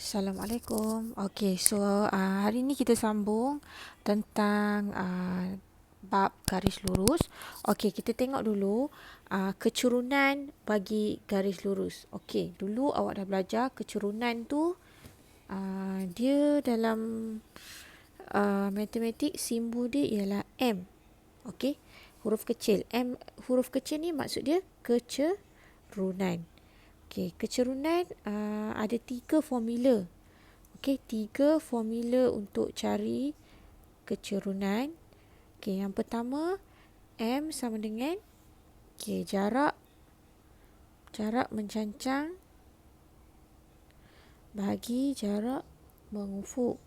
Assalamualaikum. Okey, so hari ni kita sambung tentang bab garis lurus. Okey, kita tengok dulu kecurunan bagi garis lurus. Okey, dulu awak dah belajar kecurunan tu dia dalam matematik simbol dia ialah M. Okey, huruf kecil. M huruf kecil ni maksud dia kecerunan. Okey, kecerunan ada 3 formula. Okey, 3 formula untuk cari kecerunan. Okey, yang pertama M sama dengan jarak mencancang bagi jarak mengufuk.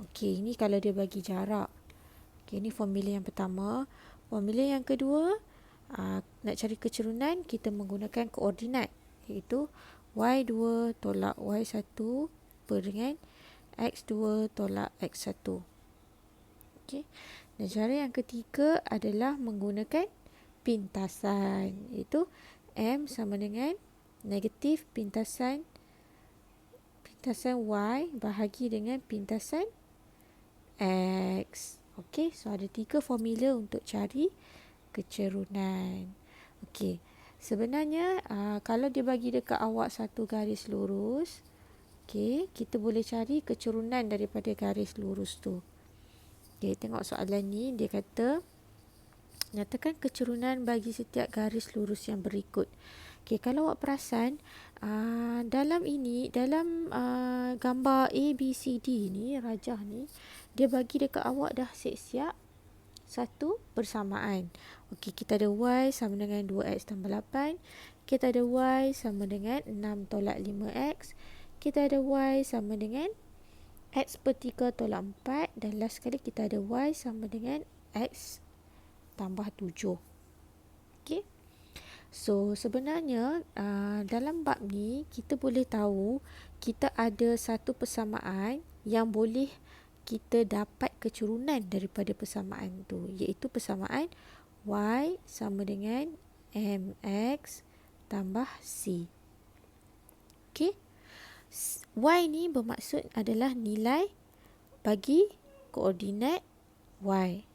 Okey, ini kalau dia bagi jarak. Okey, ini formula yang pertama. Formula yang kedua, nak cari kecerunan kita menggunakan koordinat, iaitu y2 tolak y1 per dengan x2 tolak x1. Okey. Dan cara yang ketiga adalah menggunakan pintasan, iaitu m sama dengan negatif pintasan y bahagi dengan pintasan x. Okey, so ada 3 formula untuk cari kecerunan. Okey, sebenarnya kalau dia bagi dekat awak satu garis lurus, okey, kita boleh cari kecerunan daripada garis lurus tu. Okey, tengok soalan ni, dia kata nyatakan kecerunan bagi setiap garis lurus yang berikut. Okey, kalau awak perasan dalam gambar A, B, C, D ni, rajah ni, dia bagi dekat awak dah siap-siap satu persamaan. Okey, kita ada y sama dengan 2x tambah 8. Kita ada y sama dengan 6 tolak 5x. Kita ada y sama dengan x per 3 tolak 4. Dan last sekali kita ada y sama dengan x tambah 7. Okey. So, sebenarnya dalam bab ni kita boleh tahu kita ada satu persamaan yang boleh kita dapat kecerunan daripada persamaan tu, iaitu persamaan y sama dengan mx tambah c. Okey. Y ni bermaksud adalah nilai bagi koordinat y.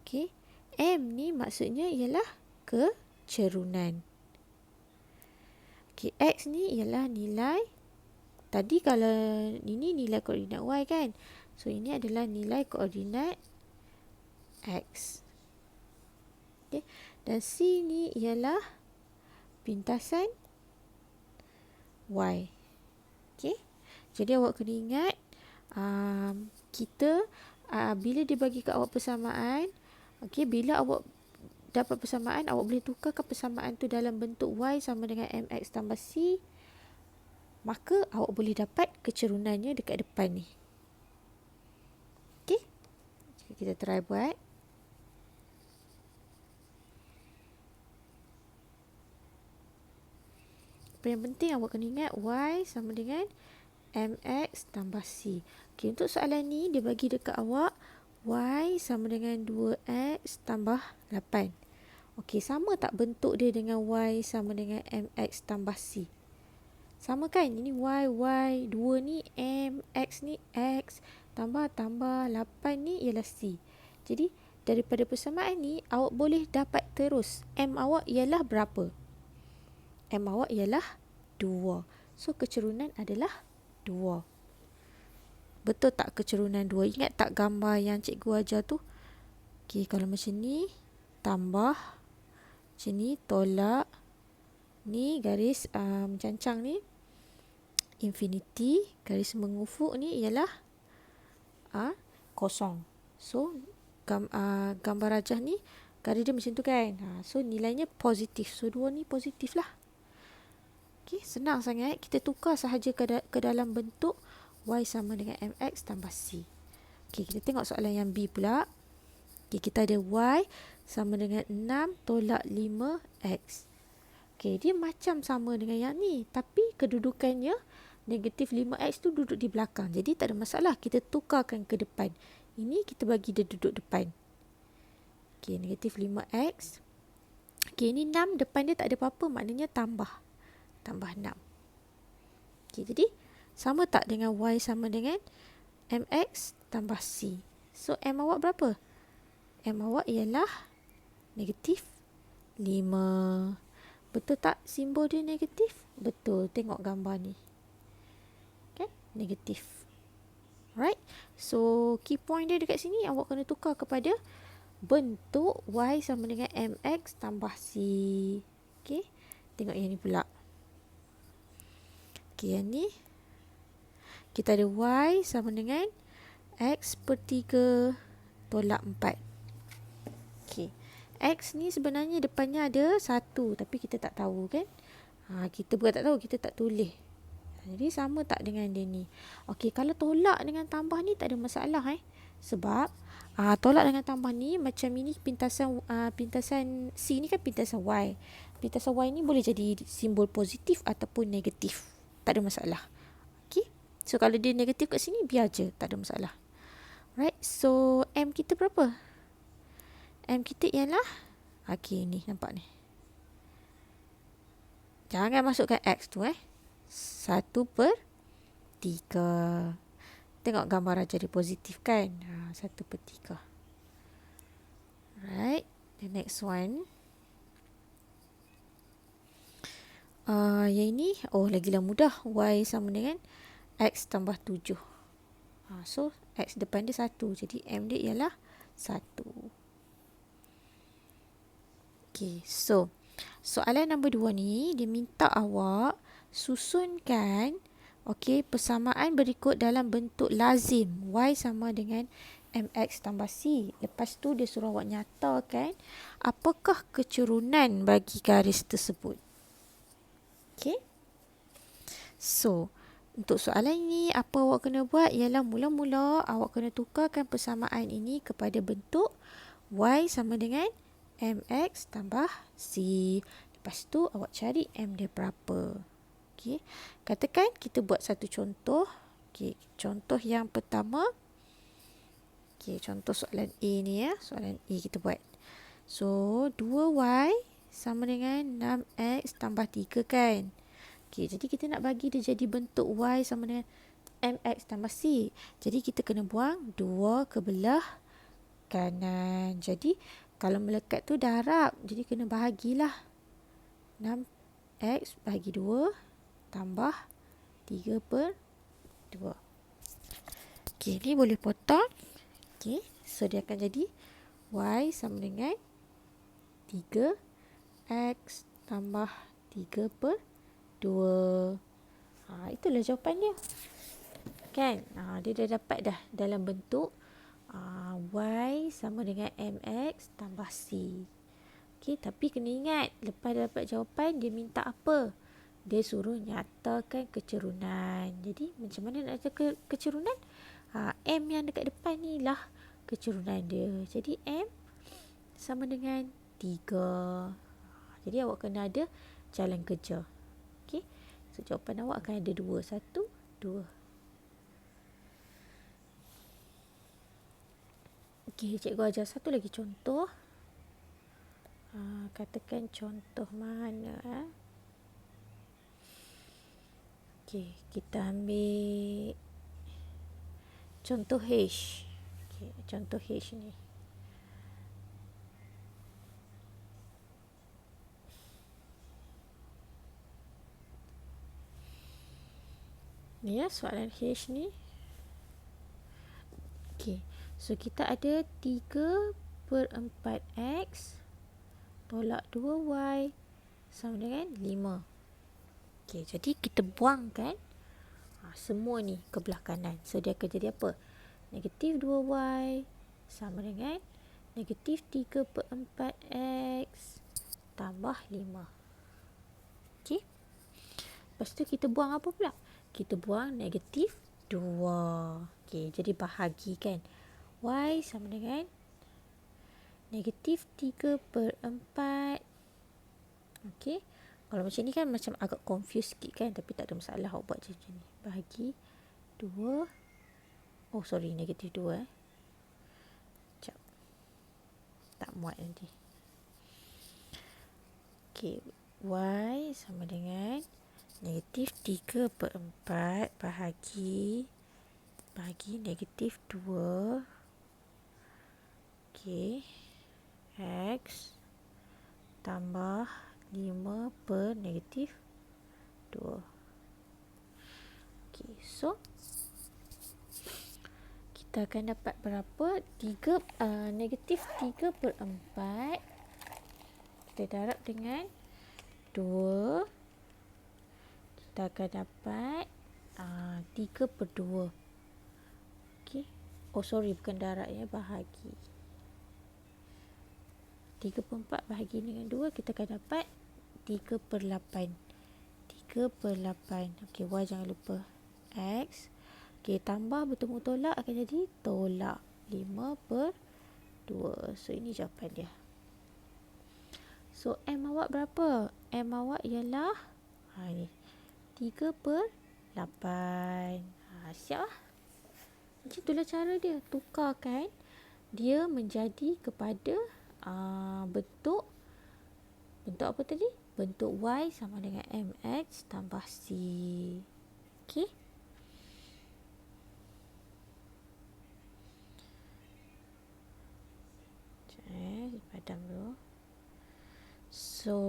Okey. M ni maksudnya ialah kecerunan. Okey, X ni ialah nilai, tadi kalau ini nilai koordinat Y kan. So, ini adalah nilai koordinat X. Okey. Dan C ni ialah pintasan Y. Okey. Jadi awak kena ingat kita bila dia bagi kat awak persamaan, okey, bila awak dapat persamaan, awak boleh tukarkan persamaan tu dalam bentuk y sama dengan mx tambah c, maka awak boleh dapat kecerunannya dekat depan ni. Okey, kita try buat. Apa yang penting awak kena ingat y sama dengan mx tambah c. Okey, untuk soalan ni dia bagi dekat awak y sama dengan 2x tambah 8. Okey, sama tak bentuk dia dengan y sama dengan mx tambah c? Sama kan? Ini y, 2 ni m, x ni x, tambah 8 ni ialah c. Jadi, daripada persamaan ni, awak boleh dapat terus m awak ialah berapa? M awak ialah 2. So, kecerunan adalah 2. Betul tak kecerunan 2? Ingat tak gambar yang cikgu ajar tu? Okey, kalau macam ni, tambah, macam ni, tolak, ni garis mencancang ni, infinity, garis mengufuk ni ialah kosong. So, gambar rajah ni, garis dia macam tu kan. So, nilainya positif. So, 2 ni positif lah. Okey, senang sangat. Kita tukar sahaja ke dalam bentuk y sama dengan mx tambah c. Okey, kita tengok soalan yang B pula. Okey, kita ada y sama dengan 6 tolak 5x. Okey, dia macam sama dengan yang ni, tapi kedudukannya negatif 5x tu duduk di belakang. Jadi tak ada masalah, kita tukarkan ke depan. Ini kita bagi dia duduk depan. Okey, negatif 5x. Okey, ini 6 depan dia tak ada apa-apa, maknanya tambah 6. Okay, jadi sama tak dengan Y sama dengan MX tambah C. So M awak berapa? M awak ialah negatif 5. Betul tak simbol dia negatif? Betul, tengok gambar ni. Okay, negatif. Alright, so key point dia dekat sini awak kena tukar kepada bentuk Y sama dengan MX tambah C. Okay, tengok yang ni pula. Okay, yang ni kita ada Y sama dengan X per 3 tolak 4. Okay, X ni sebenarnya depannya ada 1, tapi kita tak tahu kan. Kita bukan tak tahu, kita tak tulis. Jadi sama tak dengan dia ni? Okey, kalau tolak dengan tambah ni tak ada masalah Sebab tolak dengan tambah ni macam ini pintasan pintasan C ni kan pintasan Y. Pintasan Y ni boleh jadi simbol positif ataupun negatif. Tak ada masalah. Okey. So kalau dia negatif kat sini biar je, tak ada masalah. Right. So M kita berapa? M kita ialah okey ni nampak ni. Jangan masukkan X tu 1/3. Tengok gambar jadi positif kan. 1/3. Right. The next one. Yang ini lagilah mudah. Y sama dengan X tambah 7. So X depan dia 1. Jadi M dia ialah 1. Okay, so soalan nombor 2 ni dia minta awak susunkan persamaan berikut dalam bentuk lazim. Y sama dengan MX tambah C. Lepas tu dia suruh awak nyatakan apakah kecerunan bagi garis tersebut. Okay. So untuk soalan ini apa awak kena buat ialah mula-mula awak kena tukarkan persamaan ini kepada bentuk Y sama dengan MX tambah C. Lepas tu awak cari M dia berapa. Okay. Katakan kita buat satu contoh. Okay. Contoh yang pertama. Okay. Contoh soalan A ni Soalan A kita buat. So 2Y sama dengan 6X tambah 3 kan. Okay. Jadi kita nak bagi dia jadi bentuk Y sama dengan MX tambah C. Jadi kita kena buang 2 ke belah kanan. Jadi kalau melekat tu darab. Jadi kena bahagilah. 6X bahagi 2 tambah 3/2. Okay, ni boleh potong. Okay, so dia akan jadi Y sama dengan 3X tambah 3/2. Itulah jawapan dia. Kan? Dia dah dapat dah dalam bentuk Y sama dengan MX tambah C. Okay, tapi kena ingat, lepas dapat jawapan, dia minta apa? Dia suruh nyatakan kecerunan. Jadi, macam mana nak nyatakan kecerunan? M yang dekat depan ni lah kecerunan dia. Jadi, M sama dengan 3. Jadi, awak kena ada jalan kerja. Okay. So, jawapan awak akan ada 2. 1, 2. Okay, cikgu ajar satu lagi contoh. Katakan contoh mana? Okay, kita ambil contoh H. Okay, contoh H ni. Ni soalan H ni. Okay, so kita ada 3/4X tolak 2Y sama dengan 5. Okay, jadi kita buangkan semua ni ke belah kanan. So, dia akan jadi apa? Negatif 2Y sama dengan negatif 3/4X tambah 5. Okay. Lepas tu kita buang apa pula? Kita buang negatif 2. Okay, jadi bahagi kan. Y sama dengan negatif 3/4. Okay. Kalau macam ni kan macam agak confused sikit kan. Tapi tak ada masalah awak buat macam ni. Bahagi 2. Negatif 2 Sekejap. Tak muat nanti. Okay. Y sama dengan Negatif 3/4 bahagi negatif 2. Okey. X tambah 5 per negatif 2. Okey, so kita akan dapat berapa? Negatif 3/4 kita darab dengan 2. Kita akan dapat 3/2. Okey. Oh sorry, bukan darab ya, bahagi. 3/4 bahagi dengan 2, kita akan dapat 3/8. 3/8. Okey, Y jangan lupa. X. Okey, tambah bertemu tolak akan jadi tolak 5/2. So, ini jawapan dia. So, M awak berapa? M awak ialah ni 3/8. Siap lah. Macam itulah cara dia. Tukarkan dia menjadi kepada bentuk apa tadi? Bentuk Y sama dengan MX tambah C. Okey. Padam dulu. So,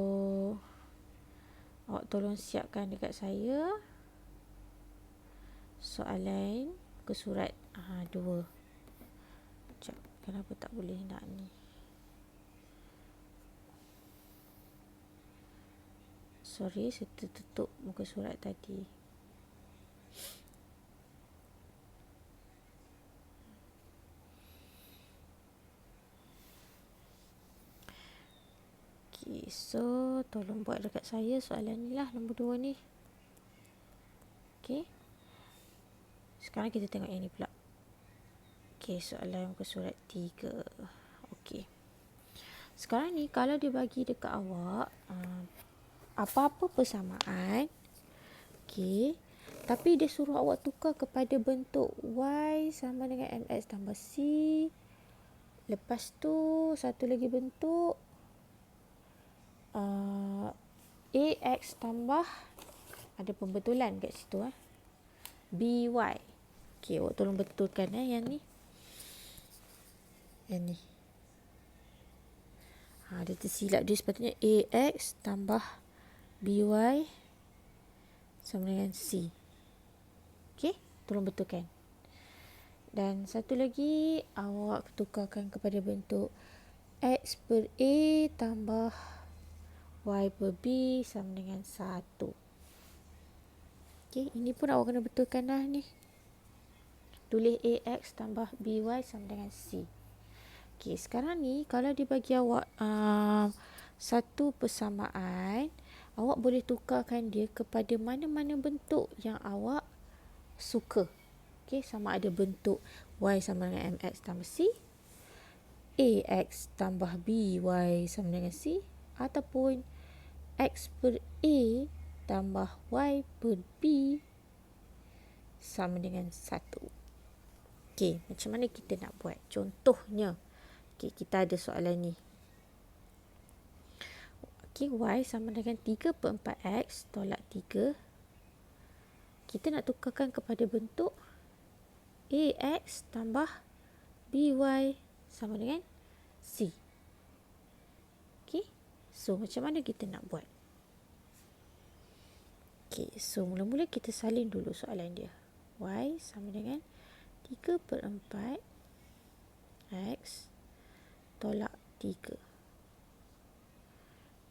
awak tolong siapkan dekat saya soalan ke surat 2. Sekejap, kenapa tak boleh nak ni? Sorry, saya tertutup muka surat tadi. Okay, so tolong buat dekat saya soalan ni lah, nombor 2 ni. Okay. Sekarang kita tengok yang ni pula. Okay, soalan muka surat 3. Okay. Sekarang ni kalau dia bagi dekat awak apa-apa persamaan, okay, tapi dia suruh awak tukar kepada bentuk Y sama dengan MX tambah C. Lepas tu satu lagi bentuk AX tambah, ada pembetulan kat situ BY. Okay, awak tolong betulkan yang ni. Yang ni. Dia tersilap. Dia sepatutnya AX tambah BY sama dengan C. Okay, tolong betulkan. Dan satu lagi, awak tukarkan kepada bentuk X per A tambah Y per B sama dengan 1. Okay, ini pun awak kena betulkan lah ni. Tulis AX tambah BY sama dengan C. Okay, sekarang ni kalau dia bagi awak satu persamaan, awak boleh tukarkan dia kepada mana-mana bentuk yang awak suka. Okay, sama ada bentuk Y sama dengan MX tambah C, AX tambah BY sama dengan C, ataupun X per A tambah Y per B sama dengan 1. Okey, macam mana kita nak buat? Contohnya, okey, kita ada soalan ni. Okey, Y sama dengan 3/4X tolak 3. Kita nak tukarkan kepada bentuk AX tambah BY sama dengan C. Okey, so macam mana kita nak buat? Okey, so mula-mula kita salin dulu soalan dia. Y sama dengan 3/4 X tolak 3.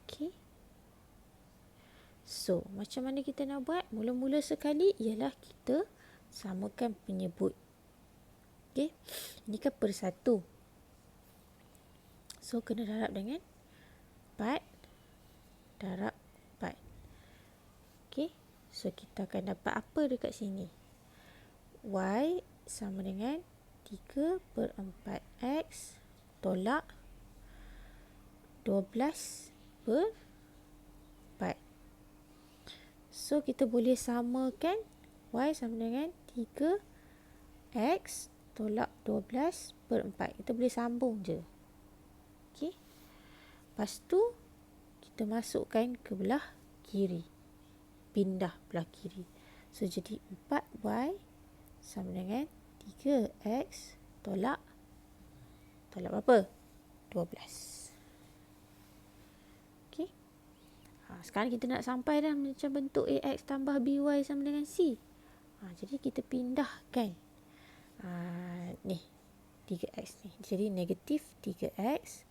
Okey. So, macam mana kita nak buat? Mula-mula sekali ialah kita samakan penyebut. Okey. Ini kan per 1. So, kena darab dengan 4 darab 4. Okey. So, kita akan dapat apa dekat sini? Y sama dengan 3/4X tolak 12/4. So, kita boleh samakan Y sama dengan 3X tolak 12/4. Kita boleh sambung je. Okey. Lepas tu, kita masukkan ke belah kiri. pindah belah kiri. So, jadi 4Y sama dengan 3X tolak berapa? 12. Okey. Sekarang kita nak sampai dah macam bentuk AX tambah BY sama dengan C. Jadi kita pindahkan ni 3X ni. Jadi negatif 3X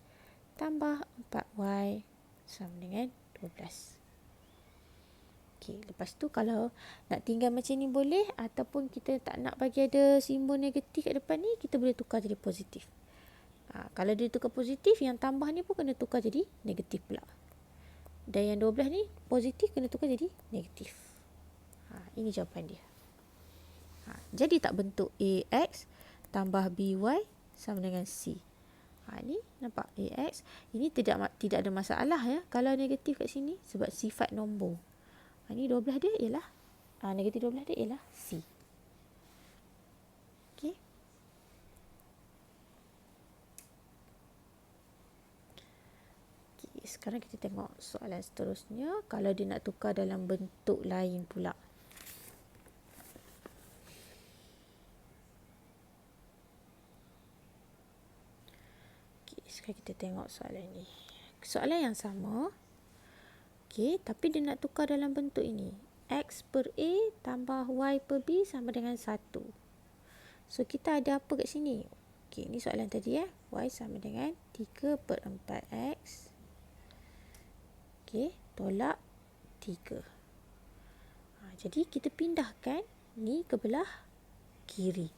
tambah 4Y sama dengan 12. Okey, lepas tu kalau nak tinggal macam ni boleh, ataupun kita tak nak bagi ada simbol negatif kat depan ni, kita boleh tukar jadi positif. Kalau dia tukar positif, yang tambah ni pun kena tukar jadi negatif pula. Dan yang 12 ni positif kena tukar jadi negatif. Ini jawapan dia. Jadi tak bentuk AX tambah BY sama dengan C. Ni nampak AX. Ini tidak ada masalah ya kalau negatif kat sini sebab sifat nombor. Ni 12 dia ialah negatif 12 dia ialah C. Okey. Okey, sekarang kita tengok soalan seterusnya. Kalau dia nak tukar dalam bentuk lain pula. Okey, sekarang kita tengok soalan ni. Soalan yang sama. Okey, tapi dia nak tukar dalam bentuk ini. X per A tambah Y per B sama dengan 1. So, kita ada apa kat sini? Okey, ni soalan tadi Y sama dengan 3 per 4X. Okey, tolak 3. Jadi, kita pindahkan ni ke belah kiri.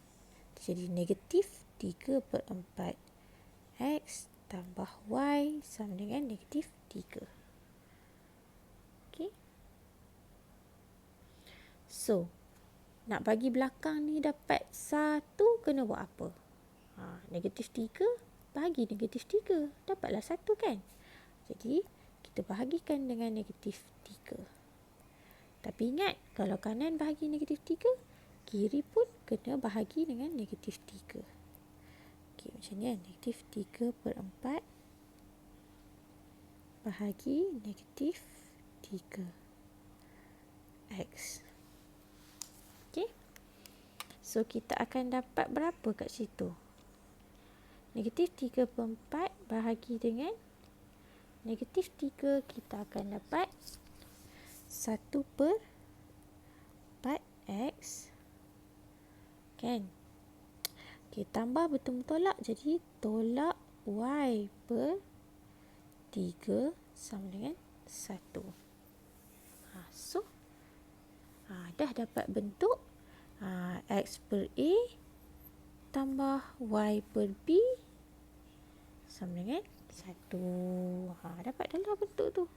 Jadi, negatif 3 per 4X tambah Y sama dengan negatif 3. So, nak bagi belakang ni dapat 1, kena buat apa? Negatif 3 bahagi negatif 3. Dapatlah 1 kan? Jadi, kita bahagikan dengan negatif 3. Tapi ingat, kalau kanan bahagi negatif 3, kiri pun kena bahagi dengan negatif 3. Okey, macam ni kan? Negatif 3 per 4 bahagi negatif 3X. So, kita akan dapat berapa kat situ? Negatif 3 per 4 bahagi dengan negatif 3, kita akan dapat 1 per 4X. Kan? Okey, tambah bertemu tolak. Jadi, tolak Y per 3 sama dengan 1. So, dah dapat bentuk X per A tambah Y per B sama dengan 1. Dapat dah lah bentuk tu.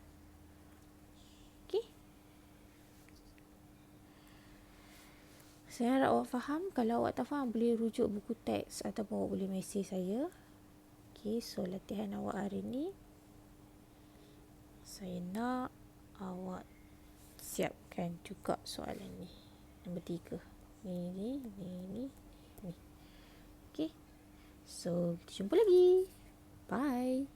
Okey. Saya harap awak faham. Kalau awak tak faham, boleh rujuk buku teks ataupun awak boleh mesej saya. Okey, so latihan awak hari ni, saya nak awak siapkan juga soalan ni. Nombor 3. Ni. Okey. So, kita jumpa lagi. Bye.